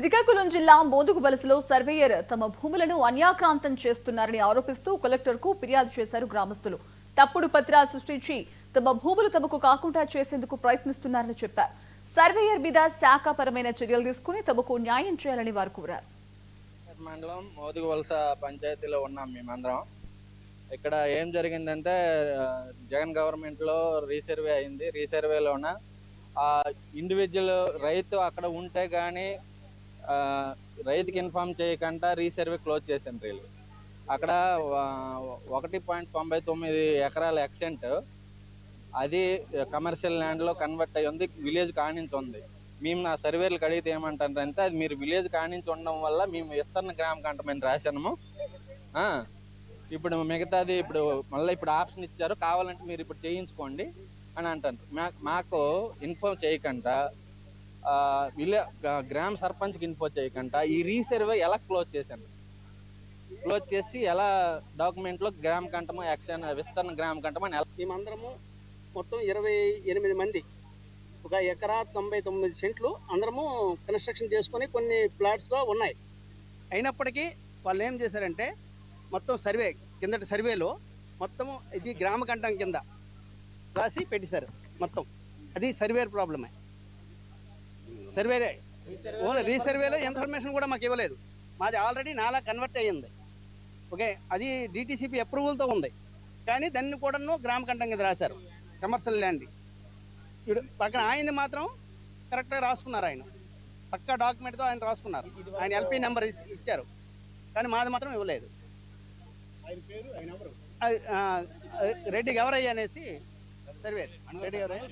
శ్రీకాకుళం జిల్లా మోదుగువలసలో సర్వేయర్ తమ భూములను అన్యాక్రాంతం చేస్తున్నారని ఆరోపిస్తూ కలెక్టర్కు ఫిర్యాదు చేశారు గ్రామస్తులు. తప్పుడు పత్రాలు సృష్టించి తమ భూములు తమకు కాకుండా చేసేందుకు ప్రయత్నిస్తున్నారని చెప్పారు. సర్వేయర్ మీద శాఖాపరమైన చర్యలు తీసుకుని తమకు న్యాయం చేయాలని వారు కోరారు. మండలం మోదుగువలస పంచాయతీలో ఉన్నాం మేమందరం. ఇక్కడ ఏం జరిగిందంటే జగన్ గవర్నమెంట్ లో రీసర్వే అయింది. రీసర్వేలోన ఇండివిజువల్ రైతు అక్కడ ఉంటే గానీ రైతుకి ఇన్ఫార్మ్ చేయకుండా రీసర్వే క్లోజ్ చేశాను. వీళ్ళు అక్కడ 1.99 ఎకరాల ఎక్సెంట్ అది కమర్షియల్ ల్యాండ్ లో కన్వర్ట్ అయ్యి ఉంది, విలేజ్ కానించి ఉంది. మేము ఆ సర్వేలకు అడిగితే ఏమంటారంటే అది మీరు విలేజ్ కానించి ఉండడం వల్ల మేము విస్తరణ గ్రామ కంటమని రాశాము. ఇప్పుడు మిగతాది ఇప్పుడు మళ్ళీ ఇప్పుడు ఆప్షన్ ఇచ్చారు, కావాలంటే మీరు ఇప్పుడు చేయించుకోండి అని అంటారు. మాకు ఇన్ఫార్మ్ చేయకుండా గ్రామ సర్పంచ్కి ఇన్ఫార్మ్ చేయకుండా ఈ రీసర్వే ఎలా క్లోజ్ చేశాను, క్లోజ్ చేసి ఎలా డాక్యుమెంట్లో గ్రామ కంఠము యాక్షన్ విస్తరణ గ్రామ కంఠం అని మేమందరము మొత్తం 28 మంది, 1 ఎకరా 99 సెంట్లు అందరము కన్స్ట్రక్షన్ చేసుకొని కొన్ని ప్లాట్స్లో ఉన్నాయి. అయినప్పటికీ వాళ్ళు ఏం చేశారంటే మొత్తం కిందటి సర్వేలో మొత్తము ఇది గ్రామ కంఠం కింద రాసి పెట్టేశారు. మొత్తం అది సర్వేర్ ప్రాబ్లమే. సర్వేరే ఓన్లీ రీసర్వేలో ఇన్ఫర్మేషన్ కూడా మాకు ఇవ్వలేదు. మాది ఆల్రెడీ నాలా కన్వర్ట్ అయ్యింది. ఓకే, అది డిటిసిపి అప్రూవల్తో ఉంది, కానీ దాన్ని కూడాను గ్రామ కంఠం కింద రాశారు. కమర్షియల్ ల్యాండ్ ఇప్పుడు పక్కన ఆయనది మాత్రం కరెక్ట్గా రాసుకున్నారు. ఆయన పక్కా డాక్యుమెంట్తో ఆయన రాసుకున్నారు. ఆయన ఎల్పి నెంబర్ ఇచ్చారు, కానీ మాది మాత్రం ఇవ్వలేదు. రెడ్డి గవరయ్య అనేసి సర్వే రెడ్డి గవరయ్య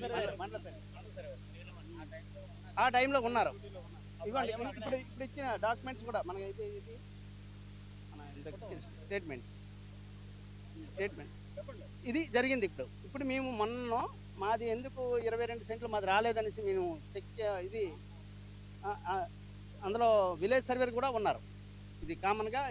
ఆ టైంలో ఉన్నారు. ఇవ్వండి, ఇప్పుడు ఇచ్చిన డాక్యుమెంట్స్ కూడా మనకైతే ఇది స్టేట్మెంట్ ఇది జరిగింది. ఇప్పుడు మేము మొన్న మాది ఎందుకు 22 సెంట్లు మాది రాలేదనేసి మేము చెక్ ఇది అందులో విలేజ్ సర్వేర్ కూడా ఉన్నారు. ఇది కామన్గా